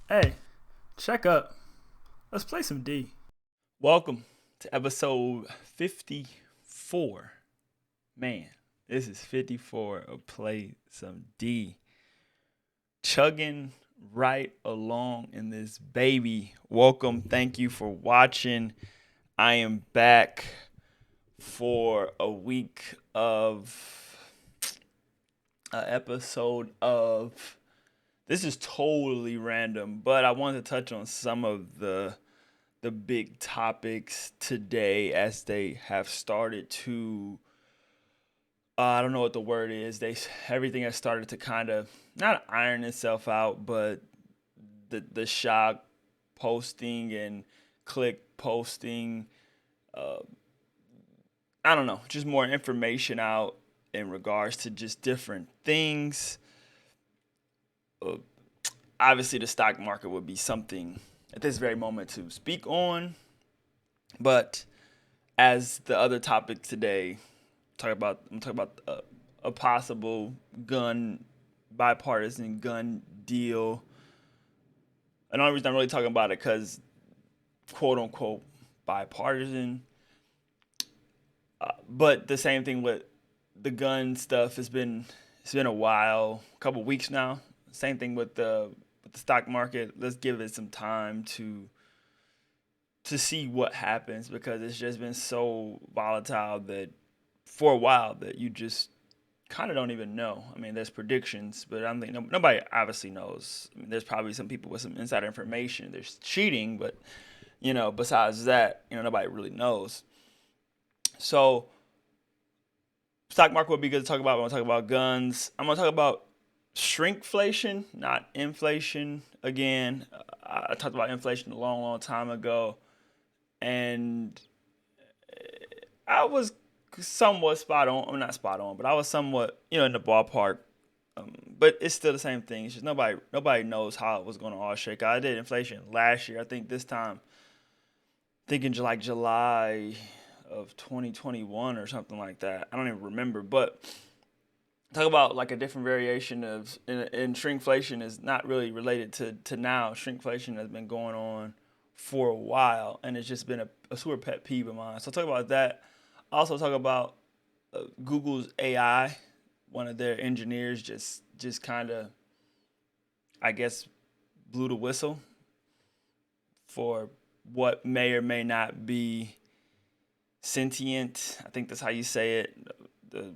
Hey, check up. Let's play some D. Welcome to episode 54. Man, this is 54 of Play Some D. Chugging right along in this baby. Welcome. Thank you for watching. I am back for a week of episode of. This is totally random, but I wanted to touch on some of the big topics today as they have started to I don't know what the word is. Everything has started to kind of not iron itself out, but the shock posting and click posting. Uh, I don't know, just more information out in regards to just different things. Uh, Obviously, the stock market would be something at this very moment to speak on, but as the other topic today, I'm talking about a possible gun bipartisan gun deal. And the only reason I'm really talking about it because quote unquote bipartisan, but the same thing with the gun stuff. It's been a while, a couple weeks now. Same thing with the stock market. Let's give it some time to see what happens because it's just been so volatile that for a while that you just kind of don't even know. I mean, there's predictions, but I don't think nobody obviously knows. I mean, there's probably some people with some insider information. There's cheating, but besides that, nobody really knows. So, stock market would be good to talk about. When I talk about guns, I'm gonna talk about shrinkflation, not inflation. Again, I talked about inflation a long, long time ago, and I was somewhat spot on. I'm not spot on, but I was somewhat, in the ballpark. But it's still the same thing. It's just nobody knows how it was going to all shake out. I did inflation last year. I think this time, thinking like July of 2021 or something like that. I don't even remember. But talk about like a different variation of in shrinkflation is not really related to now. Shrinkflation has been going on for a while, and it's just been a super pet peeve of mine. So talk about that. Also talk about Google's AI. One of their engineers just kind of, I guess, blew the whistle for what may or may not be sentient. I think that's how you say it. The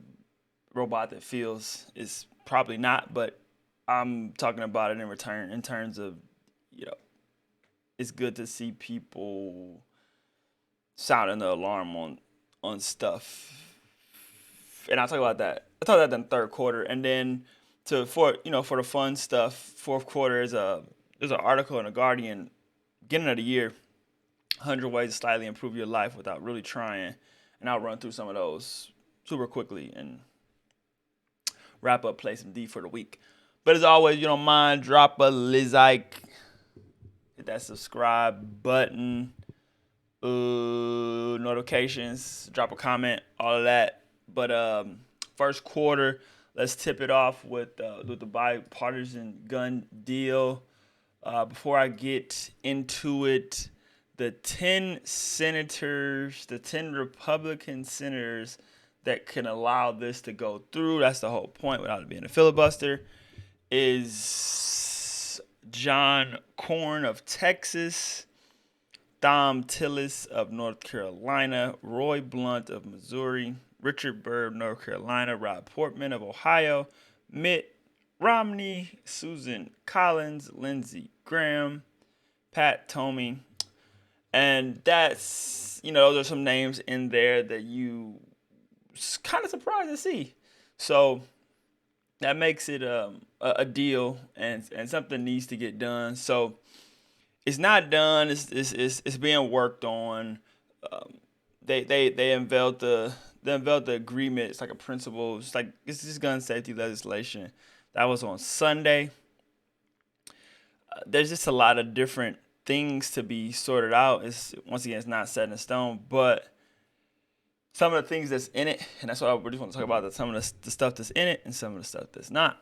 robot that feels is probably not, but I'm talking about it in return in terms of, you know, it's good to see people sounding the alarm on stuff. And I'll talk about that. I'll talk about that in the third quarter. And then for the fun stuff, fourth quarter is there's an article in the Guardian, beginning of the year, 100 ways to slightly improve your life without really trying. And I'll run through some of those super quickly and wrap up Play Some D for the week. But as always, you don't mind, drop a like, hit that subscribe button, notifications, drop a comment, all of that. But first quarter, let's tip it off with the bipartisan gun deal. Before I get into it, the 10 senators, the 10 Republican senators that can allow this to go through, that's the whole point without it being a filibuster, is John Cornyn of Texas, Thom Tillis of North Carolina, Roy Blunt of Missouri, Richard Burr of North Carolina, Rob Portman of Ohio, Mitt Romney, Susan Collins, Lindsey Graham, Pat Toomey. And that's, those are some names in there that you kind of surprised to see. So that makes it a deal, and something needs to get done. So it's not done. It's being worked on. They unveiled the agreement. It's like a principle. It's just gun safety legislation. That was on Sunday. There's just a lot of different things to be sorted out. It's not set in stone, but some of the things that's in it, and that's what I just want to talk about. That some of the stuff that's in it and some of the stuff that's not.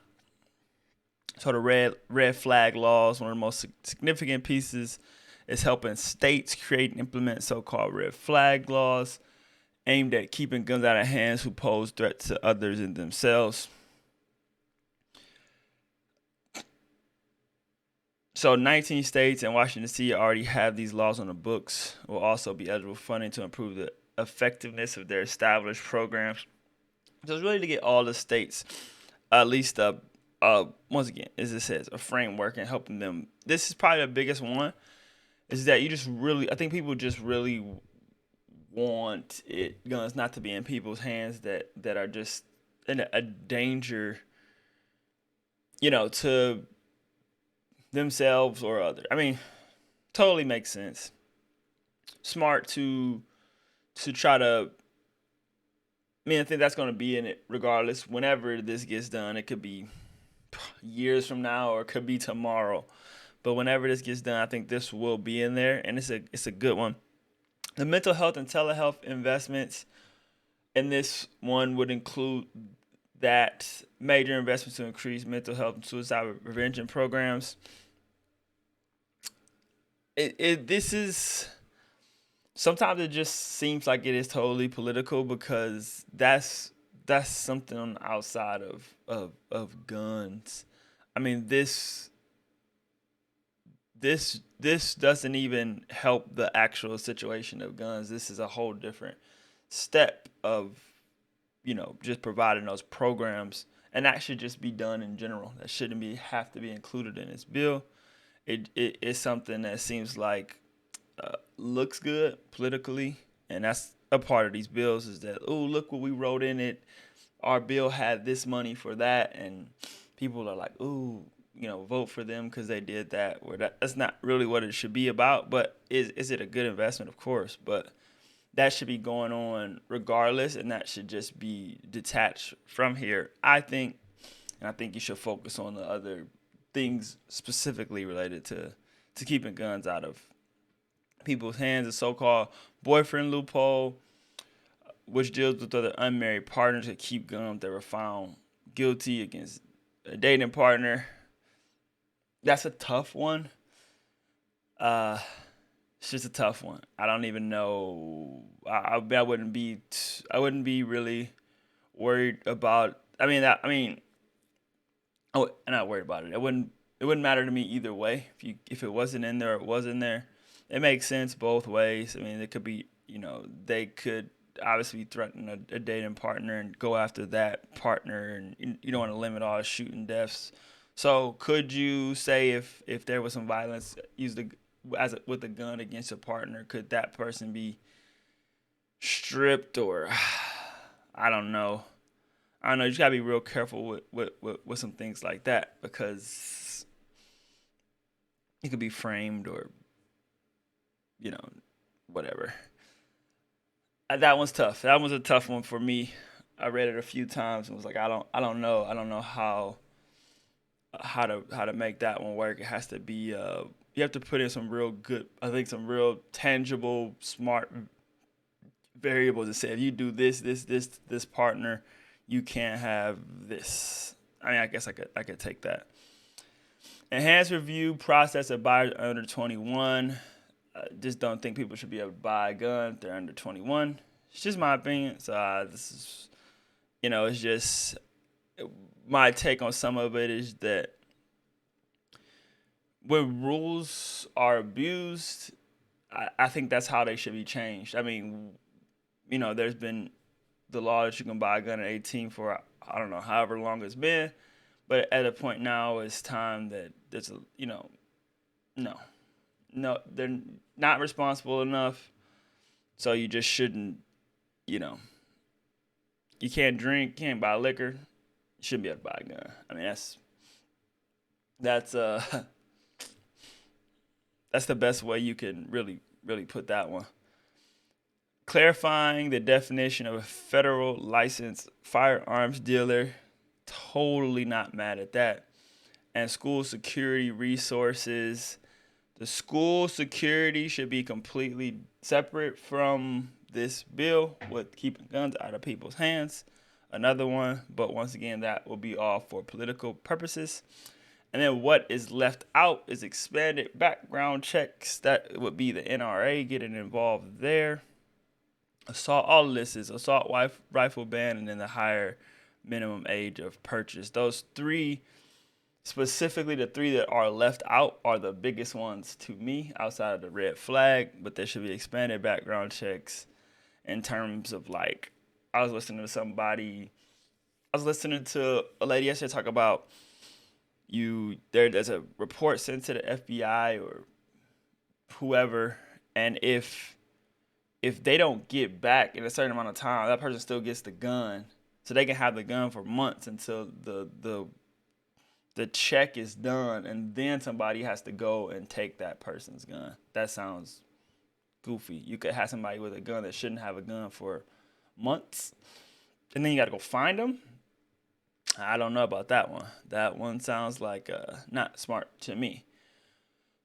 So the red flag laws, one of the most significant pieces, is helping states create and implement so-called red flag laws aimed at keeping guns out of hands who pose threats to others and themselves. So 19 states and Washington, D.C. already have these laws on the books. Will also be eligible for funding to improve the effectiveness of their established programs. So it's really to get all the states at least once again, as it says, a framework and helping them. This is probably the biggest one, is that you just really, I think people just really want guns not to be in people's hands that are just in a danger, to themselves or others. I mean, totally makes sense. Smart to try to. I mean, I think that's going to be in it regardless. Whenever this gets done, it could be years from now or it could be tomorrow. But whenever this gets done, I think this will be in there, and it's a good one. The mental health and telehealth investments in this one would include that major investments to increase mental health and suicide prevention programs. This is sometimes it just seems like it is totally political because that's something on the outside of guns. I mean, this doesn't even help the actual situation of guns. This is a whole different step of just providing those programs, and that should just be done in general. That shouldn't have to be included in this bill. It is something that seems like looks good politically, and that's a part of these bills is that, oh, look what we wrote in it. Our bill had this money for that, and people are like, ooh, vote for them because they did that. Where that's not really what it should be about. But is it a good investment? Of course, but that should be going on regardless, and that should just be detached from here, I think. And I think you should focus on the other things specifically related to keeping guns out of people's hands. The so-called boyfriend loophole, which deals with other unmarried partners that keep guns that were found guilty against a dating partner. That's a tough one. It's just a tough one. I don't even know. I wouldn't be really worried about. I'm not worried about it. It wouldn't matter to me either way. If it wasn't in there, it was in there. It makes sense both ways. I mean, it could be, they could obviously threaten a dating partner and go after that partner, and you don't want to limit all shooting deaths. So could you say if there was some violence used with a gun against a partner, could that person be stripped or I don't know. You just gotta be real careful with some things like that because it could be framed or whatever. That one's tough. That one's a tough one for me. I read it a few times and was like, I don't know how to make that one work. It has to be you have to put in some real good, I think some real tangible, smart variables to say if you do this partner, you can't have this. I mean, I guess I could take that. Enhanced review process of buyers under 21. Just don't think people should be able to buy a gun if they're under 21. It's just my opinion. So this is, it's just my take on some of it is that when rules are abused, I think that's how they should be changed. I mean, there's been the law that you can buy a gun at 18 for, I don't know, however long it's been. But at a point now, it's time that there's no, they're not responsible enough. So you just shouldn't, you can't drink, can't buy liquor. You shouldn't be able to buy a gun. I mean, that's the best way you can really, really put that one. Clarifying the definition of a federal licensed firearms dealer. Totally not mad at that. And school security resources. The school security should be completely separate from this bill with keeping guns out of people's hands. Another one, but once again, that will be all for political purposes. And then what is left out is expanded background checks. That would be the NRA getting involved there. Assault, all of this is assault rifle ban, and then the higher minimum age of purchase. Those three, specifically the three that are left out, are the biggest ones to me outside of the red flag. But there should be expanded background checks in terms of, like, I was listening to a lady yesterday talk about there's a report sent to the FBI or whoever, and if they don't get back in a certain amount of time, that person still gets the gun. So they can have the gun for months until the check is done, and then somebody has to go and take that person's gun. That sounds goofy. You could have somebody with a gun that shouldn't have a gun for months, and then you got to go find them. I don't know about that one. That one sounds like not smart to me.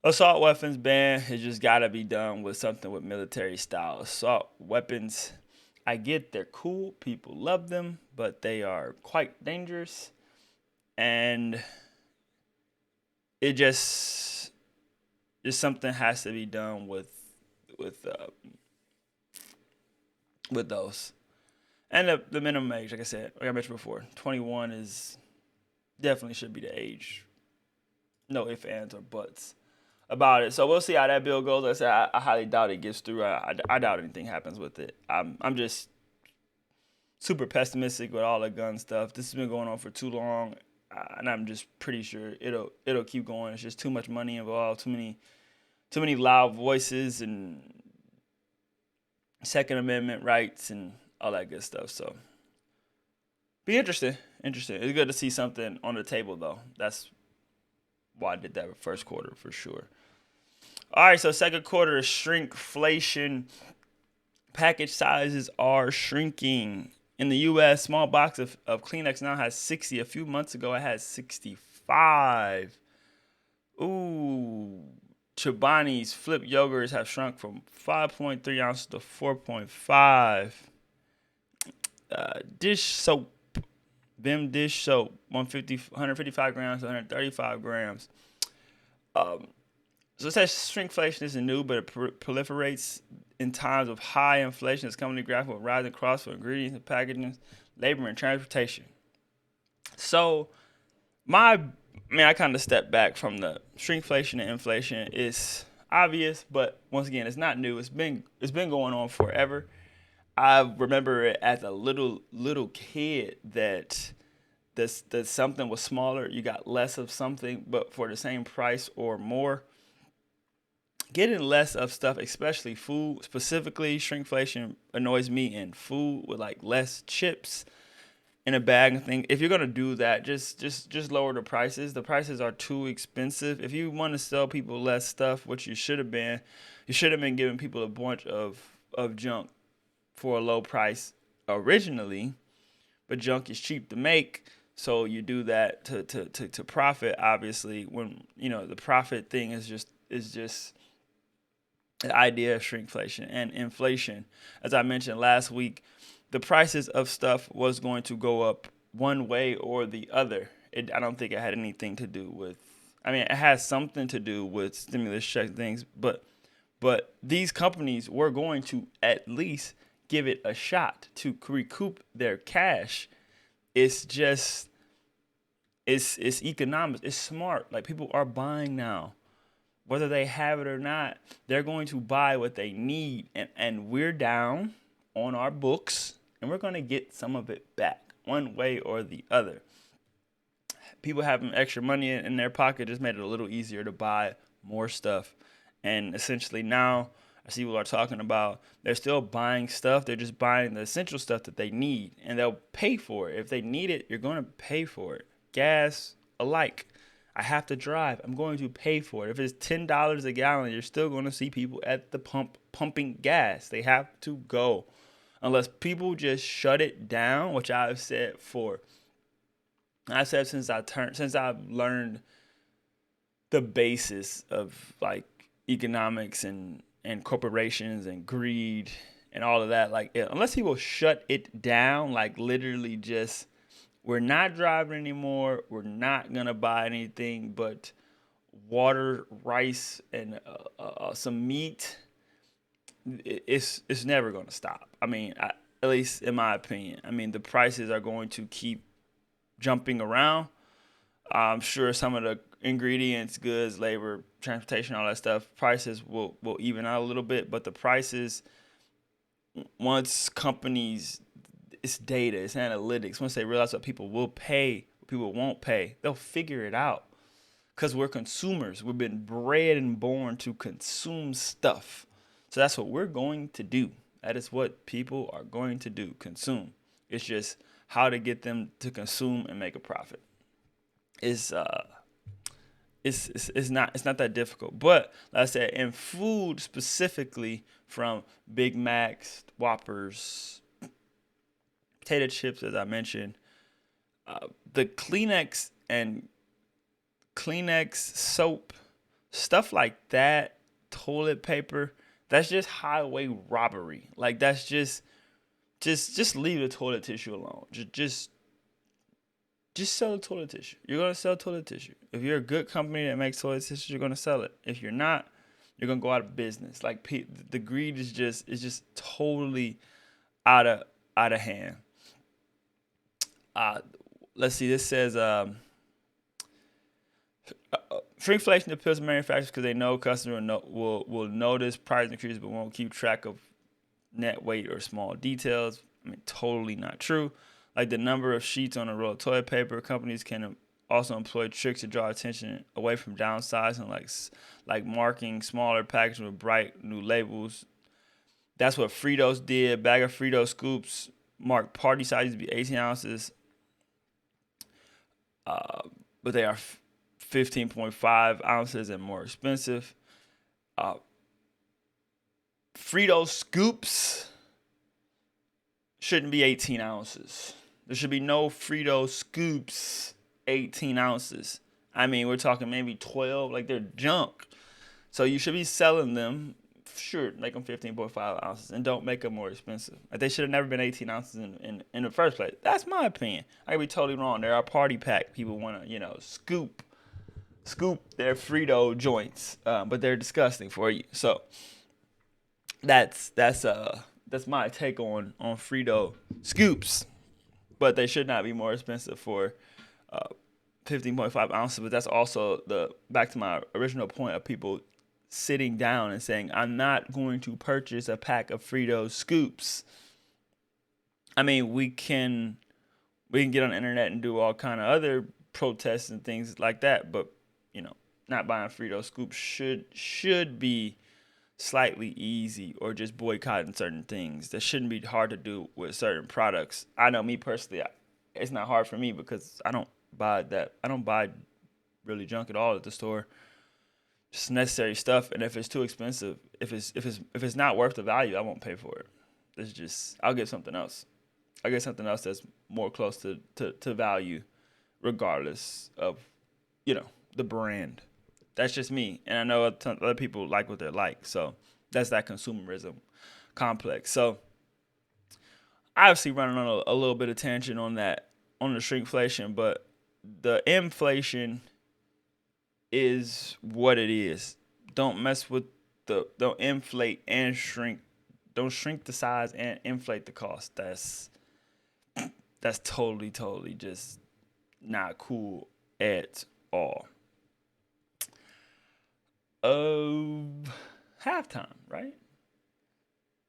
Assault weapons ban has just got to be done with something with military style. Assault weapons, I get they're cool. People love them, but they are quite dangerous. And it just something has to be done with those. And the minimum age, like I said, like I mentioned before, 21 is definitely should be the age. No ifs, ands, or buts about it. So we'll see how that bill goes. Like I said, I highly doubt it gets through. I doubt anything happens with it. I'm just super pessimistic with all the gun stuff. This has been going on for too long, and I'm just pretty sure it'll keep going. It's just too much money involved, too many loud voices, and Second Amendment rights and all that good stuff. So be interesting. It's good to see something on the table, though. That's why I did that first quarter for sure. All right, so second quarter is shrinkflation. Package sizes are shrinking. In the U.S., small box of Kleenex now has 60. A few months ago, it had 65. Ooh. Chobani's flip yogurts have shrunk from 5.3 ounces to 4.5. Dish soap. Vim dish soap, 155 grams to 135 grams. So it says shrinkflation isn't new, but it proliferates in times of high inflation as companies grapple with rising costs for ingredients and packaging, labor, and transportation. So I kind of stepped back from the shrinkflation and inflation. It's obvious, but once again, it's not new. It's been going on forever. I remember it as a little kid that something was smaller, you got less of something, but for the same price or more. Getting less of stuff, especially food, specifically shrinkflation annoys me in food with like less chips in a bag and thing. If you're gonna do that, just lower the prices. The prices are too expensive. If you want to sell people less stuff, which you should have been giving people a bunch of junk for a low price originally, but junk is cheap to make, so you do that to profit. Obviously, when the profit thing is just the idea of shrinkflation and inflation. As I mentioned last week, the prices of stuff was going to go up one way or the other. I don't think it had anything to do with. It has something to do with stimulus check things, but these companies were going to at least give it a shot to recoup their cash. It's economics. It's smart. Like, people are buying now. Whether they have it or not, they're going to buy what they need. And we're down on our books, and we're going to get some of it back one way or the other. People having extra money in their pocket just made it a little easier to buy more stuff. And essentially now, I see people are talking about they're still buying stuff. They're just buying the essential stuff that they need, and they'll pay for it. If they need it, you're going to pay for it. Gas alike. I have to drive. I'm going to pay for it. If it's $10 a gallon, you're still going to see people at the pump pumping gas. They have to go. Unless people just shut it down, which I've said since I've learned the basis of like economics and corporations and greed and all of that. Like, unless people shut it down, like literally just We're not driving anymore. We're not gonna buy anything but water, rice, and some meat. It's never gonna stop. I mean, at least in my opinion. I mean, the prices are going to keep jumping around. I'm sure some of the ingredients, goods, labor, transportation, all that stuff, prices will even out a little bit. But the prices, once companies, it's data, it's analytics. Once they realize what people will pay, what people won't pay, they'll figure it out. Because we're consumers. We've been bred and born to consume stuff. So that's what we're going to do. That is what people are going to do, consume. It's just how to get them to consume and make a profit. It's not that difficult. But like I said, in food specifically, from Big Macs, Whoppers, potato chips, as I mentioned, the Kleenex soap, stuff like that, toilet paper, that's just highway robbery. Like, that's just leave the toilet tissue alone. Just sell the toilet tissue. You're gonna sell toilet tissue. If you're a good company that makes toilet tissue, you're gonna sell it. If you're not, you're gonna go out of business. Like, the greed is just totally out of hand. Let's see. This says shrinkflation appeals to manufacturers because they know customers will notice price increases but won't keep track of net weight or small details. I mean, totally not true. Like the number of sheets on a roll of toilet paper, companies can also employ tricks to draw attention away from downsizing, like marking smaller packaging with bright new labels. That's what Fritos did. Bag of Frito scoops marked party size used to be 18 ounces, but they are 15.5 ounces and more expensive. Frito scoops shouldn't be 18 ounces. There should be no Frito scoops 18 ounces. I mean, we're talking maybe 12. Like, they're junk. So you should be selling them. Sure, make them 15.5 ounces and don't make them more expensive. Like, they should have never been 18 ounces in the first place. That's my opinion. I could be totally wrong. There are party pack people want to, scoop their Frito joints, but they're disgusting for you. So that's my take on Frito scoops. But they should not be more expensive for 15.5 ounces. But that's also back to my original point of people sitting down and saying, I'm not going to purchase a pack of Frito scoops. I mean, we can get on the internet and do all kind of other protests and things like that, but not buying Frito scoops should be slightly easy, or just boycotting certain things. That shouldn't be hard to do with certain products. I know me personally, it's not hard for me because I don't buy really junk at all at the store. Just necessary stuff, and if it's too expensive, if it's not worth the value, I won't pay for it. I'll get something else. I'll get something else that's more close to value, regardless of the brand. That's just me, and I know other people like what they like. So that's that consumerism complex. So obviously running on a little bit of tangent on the shrinkflation, but the inflation is what it is. Don't mess with don't inflate and shrink. Don't shrink the size and inflate the cost. That's totally just not cool at all. Halftime, right?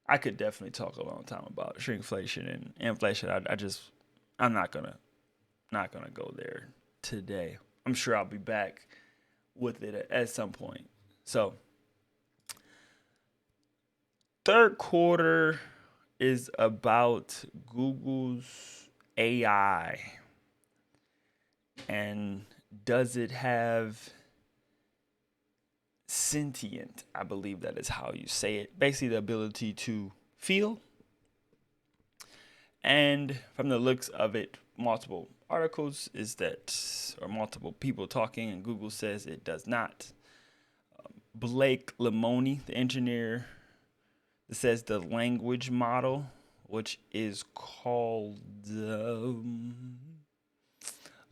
I could definitely talk a long time about shrinkflation and inflation. I'm not gonna go there today. I'm sure I'll be back with it at some point. So, third quarter is about Google's AI, and does it have sentient? I believe that is how you say it. Basically, the ability to feel. And from the looks of it, multiple articles or multiple people talking, and Google says it does not. Blake Lemoney, the engineer, says the language model, which is called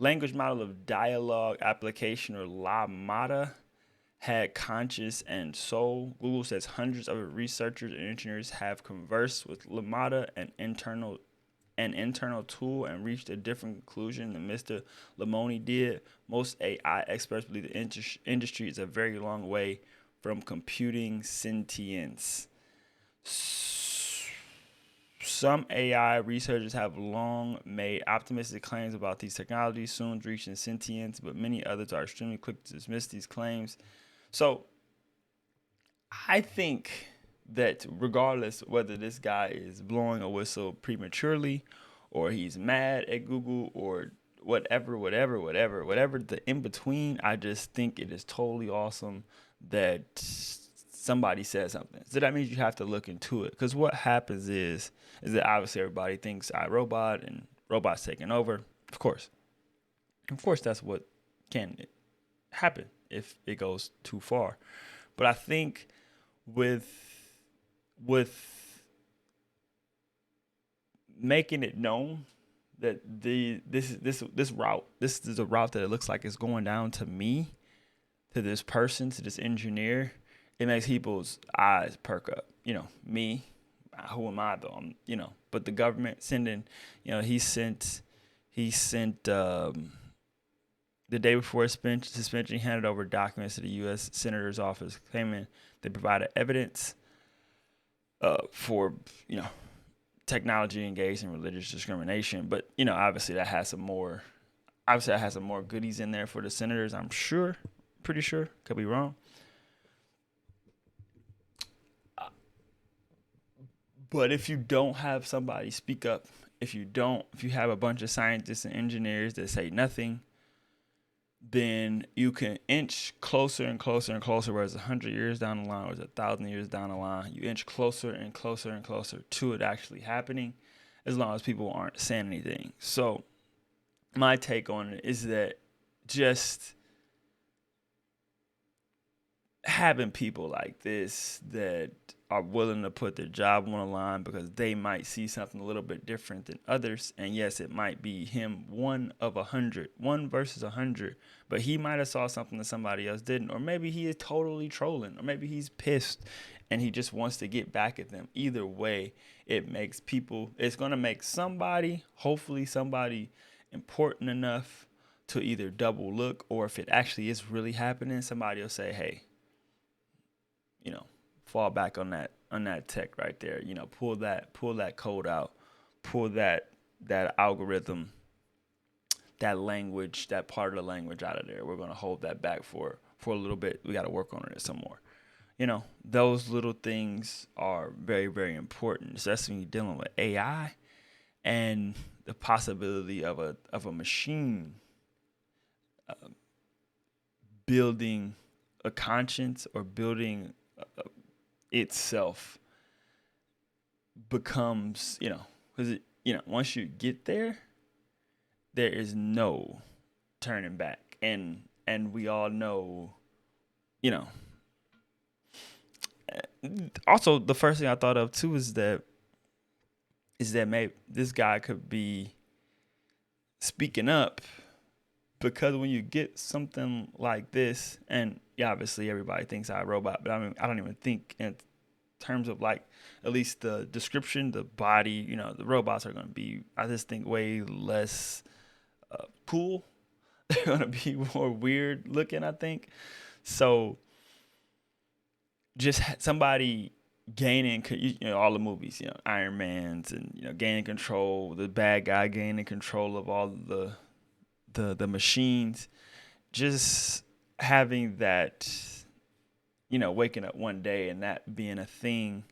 language model of dialogue application, or LaMDA, had conscience and soul. Google says hundreds of researchers and engineers have conversed with LaMDA, an internal tool, and reached a different conclusion than Mr. Lamoni did. Most AI experts believe the industry is a very long way from computing sentience. Some AI researchers have long made optimistic claims about these technologies soon reaching sentience, but many others are extremely quick to dismiss these claims. So I think that regardless whether this guy is blowing a whistle prematurely or he's mad at Google or whatever the in between, I just think it is totally awesome that somebody said something. So that means you have to look into it, because what happens is that obviously everybody thinks iRobot and robots taking over. Of course that's what can happen if it goes too far. But I think with making it known that this is a route that it looks like it's going down to me, to this person, to this engineer, it makes people's eyes perk up. Me, who am I though? But the government sending, he sent the day before his suspension, he handed over documents to the U.S. Senator's office claiming they provided evidence for, technology engaged in religious discrimination. But, obviously that has some more goodies in there for the senators, I'm sure. Pretty sure. Could be wrong. But if you don't have somebody speak up, if you have a bunch of scientists and engineers that say nothing, then you can inch closer and closer and closer, whereas 100 years down the line, or 1,000 years down the line, you inch closer and closer and closer to it actually happening, as long as people aren't saying anything. So my take on it is that just having people like this that are willing to put their job on the line because they might see something a little bit different than others. And yes, it might be him one versus 100, but he might have saw something that somebody else didn't. Or maybe he is totally trolling, or maybe he's pissed and he just wants to get back at them. Either way, it's going to make somebody, hopefully somebody important enough to either double look, or if it actually is really happening, somebody will say, hey, fall back on that tech right there. Pull that code out, pull that algorithm, that language, that part of the language out of there. We're gonna hold that back for a little bit. We got to work on it some more. Those little things are very, very important, especially when you're dealing with AI and the possibility of a machine building a conscience or building itself becomes, because once you get there is no turning back, and we all know, also the first thing I thought of too is that maybe this guy could be speaking up, because when you get something like this, and obviously everybody thinks iRobot, but I don't even think in terms of like at least the description, the body, the robots are going to be, I just think, way less cool. They're going to be more weird looking, I think. So just somebody gaining, all the movies, Iron Man's, and gaining control, the bad guy gaining control of all the machines, just having that, waking up one day and that being a thing,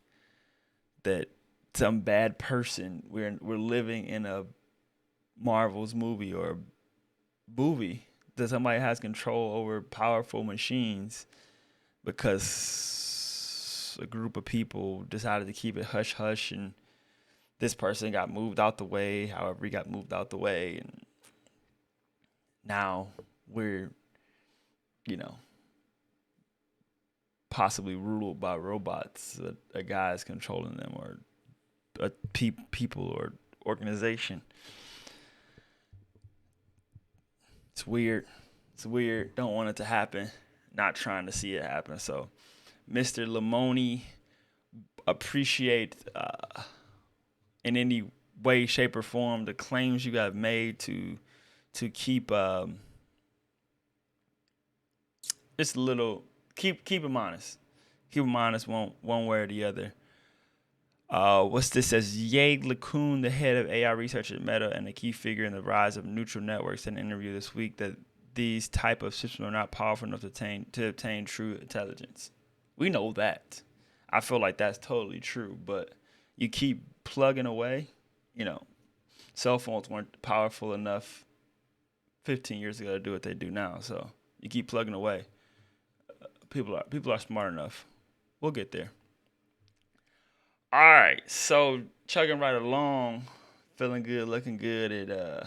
that some bad person, we're living in a Marvel's movie or movie, that somebody has control over powerful machines because a group of people decided to keep it hush hush, and this person got moved out the way, however he got moved out the way, and now we're, possibly ruled by robots. A guy is controlling them, or a people or organization. It's weird. It's weird. Don't want it to happen. Not trying to see it happen. So, Mr. Lamoni, appreciate in any way, shape, or form the claims you have made to keep just a little keep him honest. Keep him honest one way or the other. What's this? Says Ye LeCun, the head of AI research at Meta and a key figure in the rise of neutral networks, in an interview this week that these type of systems are not powerful enough to obtain true intelligence. We know that. I feel like that's totally true, but you keep plugging away. You know, cell phones weren't powerful enough 15 years ago to do what they do now. So you keep plugging away. People are smart enough. We'll get there. All right, so chugging right along, feeling good, looking good at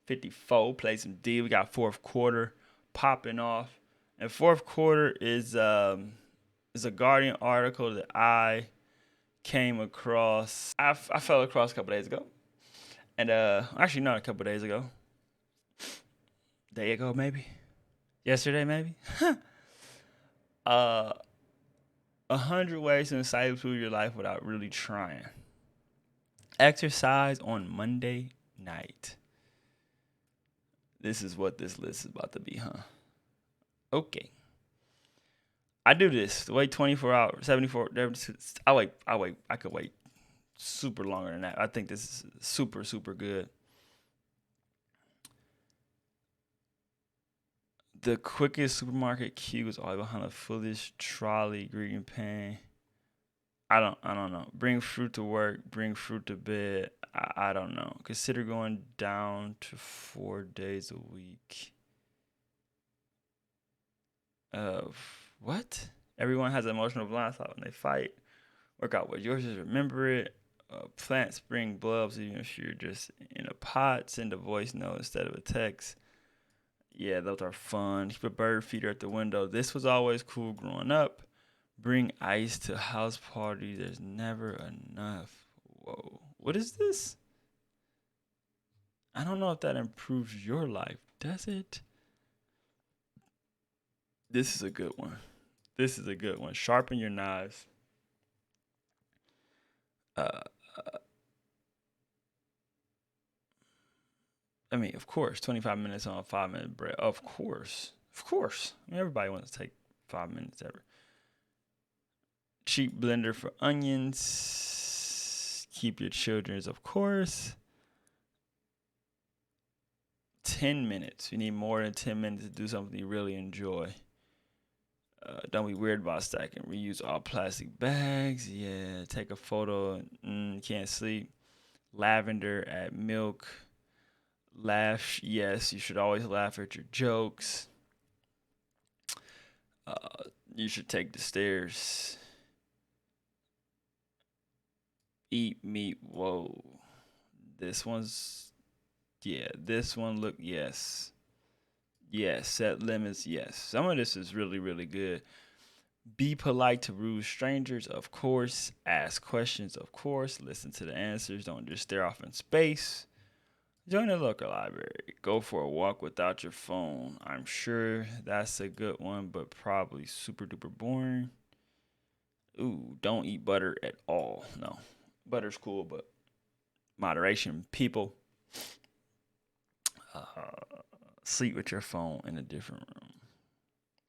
54. Play some D. We got fourth quarter popping off, and fourth quarter is a Guardian article that I came across. I fell across a couple days ago, and actually not a couple days ago, day ago maybe, yesterday maybe. 100 ways to incite improve your life without really trying. Exercise on Monday night. This is what this list is about to be, huh? Okay. I do this. Wait 24 hours, 74. I wait. I could wait super longer than that. I think this is super, super good. The quickest supermarket queue is always behind a foolish trolley greeting pain. I don't know. Bring fruit to work, bring fruit to bed. I don't know. Consider going down to 4 days a week. What? Everyone has an emotional blind spot when they fight. Work out what yours is. Remember it. Plant spring bulbs even if you're just in a pot. Send a voice note instead of a text. Yeah, those are fun. Keep a bird feeder at the window. This was always cool growing up. Bring ice to house parties. There's never enough. Whoa. What is this? I don't know if that improves your life. Does it? This is a good one. Sharpen your knives. I mean, of course, 25 minutes on a 5-minute break. Of course. I mean, everybody wants to take 5 minutes ever. Cheap blender for onions. Keep your children's, of course. 10 minutes. You need more than 10 minutes to do something you really enjoy. Don't be weird about stacking. Reuse all plastic bags. Yeah. Take a photo. Can't sleep. Lavender at milk. Laugh. Yes, you should always laugh at your jokes. You should take the stairs. Eat meat. Whoa. This one, look, yes. Yes, set limits, yes. Some of this is really, really good. Be polite to rude strangers, of course. Ask questions, of course. Listen to the answers. Don't just stare off in space. Join the local library. Go for a walk without your phone. I'm sure that's a good one, but probably super duper boring. Ooh, don't eat butter at all. No, butter's cool, but moderation. People, sleep with your phone in a different room.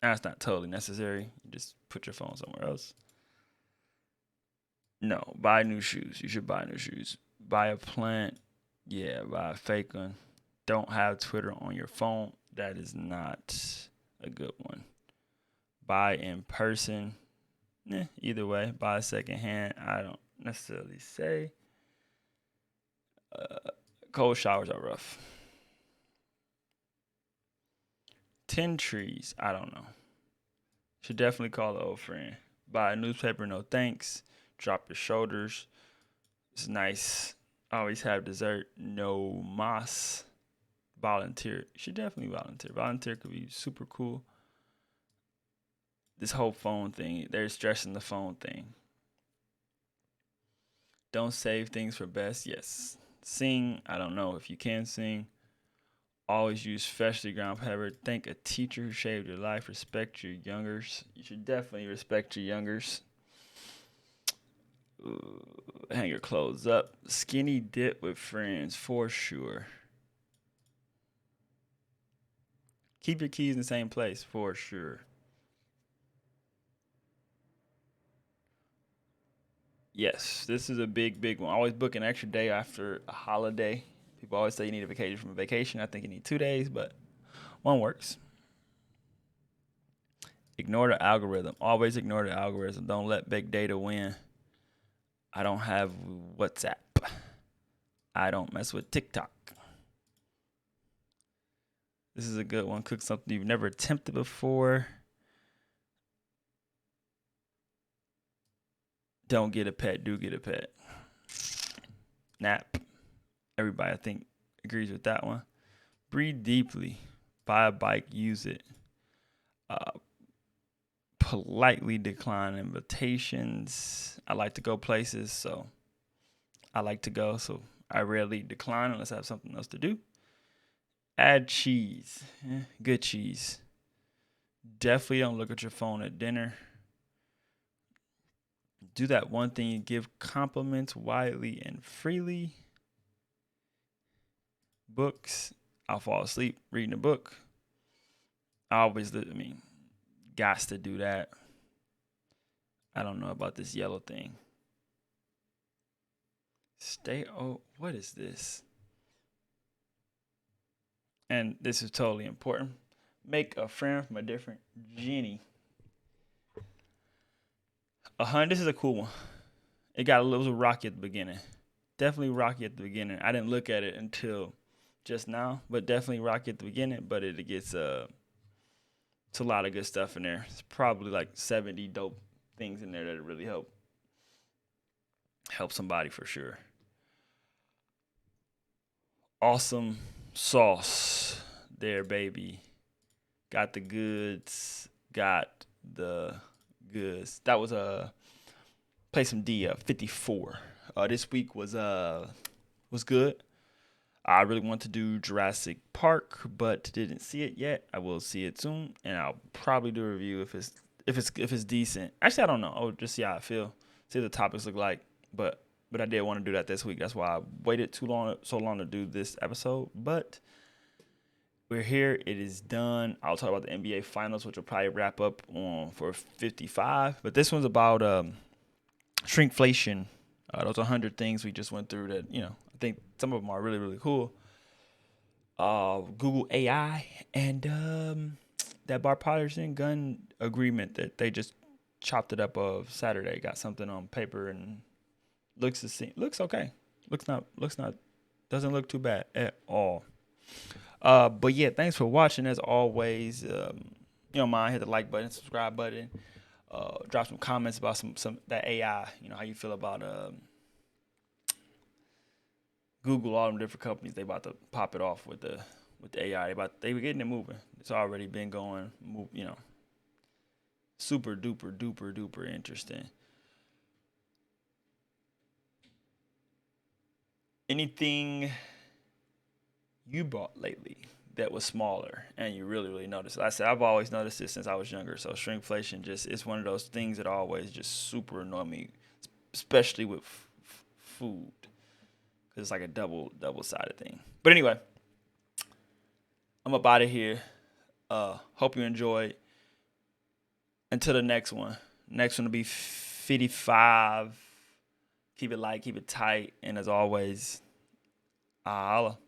That's not totally necessary. You just put your phone somewhere else. No, buy new shoes. You should buy new shoes. Buy a plant. Yeah, buy a fake one. Don't have Twitter on your phone. That is not a good one. Buy in person. Either way. Buy secondhand. I don't necessarily say. Cold showers are rough. 10 trees. I don't know. Should definitely call an old friend. Buy a newspaper. No thanks. Drop your shoulders. It's nice. Always have dessert. No moss. Volunteer. You should definitely volunteer. Volunteer could be super cool. This whole phone thing. They're stressing the phone thing. Don't save things for best. Yes. Sing. I don't know if you can sing. Always use freshly ground pepper. Thank a teacher who saved your life. Respect your youngers. You should definitely respect your youngers. Hang your clothes up. Skinny dip with friends for sure. Keep your keys in the same place for sure. Yes, this is a big one. Always book an extra day after a holiday. People always say you need a vacation from a vacation. I think you need 2 days, but one works. Ignore the algorithm. Always ignore the algorithm. Don't let big data win. I don't have WhatsApp. I don't mess with TikTok. This is a good one. Cook something you've never attempted before. Don't get a pet. Do get a pet. Nap. Everybody, I think, agrees with that one. Breathe deeply. Buy a bike. Use it. Politely decline invitations. I like to go places, so I like to go. So I rarely decline unless I have something else to do. Add cheese. Good cheese. Definitely don't look at your phone at dinner. Do that one thing you give compliments widely and freely. Books. I'll fall asleep reading a book. Gots to do that. I don't know about this yellow thing. What is this? And this is totally important. Make a friend from a different genie. This is a cool one. It was rocky at the beginning. Definitely rocky at the beginning. I didn't look at it until just now, but definitely rocky at the beginning. But it gets it's a lot of good stuff in there. It's probably like 70 dope things in there that really help somebody for sure. Awesome sauce there, baby. Got the goods. Got the goods. That was play some DEE 54. This week was good. I really want to do Jurassic Park, but didn't see it yet. I will see it soon, and I'll probably do a review if it's decent. Actually, I don't know. I'll just see how I feel. See what the topics look like. But I did want to do that this week. That's why I waited so long to do this episode. But we're here. It is done. I'll talk about the NBA Finals, which will probably wrap up for 55. But this one's about shrinkflation. Those 100 things we just went through that, I think some of them are really, really cool. Google A.I. and that Bipartisan Gun agreement that they just chopped it up of Saturday. Got something on paper and looks okay. Doesn't look too bad at all. But yeah, thanks for watching as always. Mind, hit the like button, subscribe button. Drop some comments about some that AI. How you feel about Google, all them different companies. They about to pop it off with the AI. They were getting it moving. It's already been going. Super duper interesting. Anything you bought lately that was smaller and you really, really noticed? I said I've always noticed this since I was younger. So shrinkflation it's one of those things that always just super annoy me, especially with food, because it's like a double-sided thing. But anyway, I'm up out of here. Hope you enjoyed. Until the next one. Next one will be 55. Keep it light, keep it tight, and as always, holla.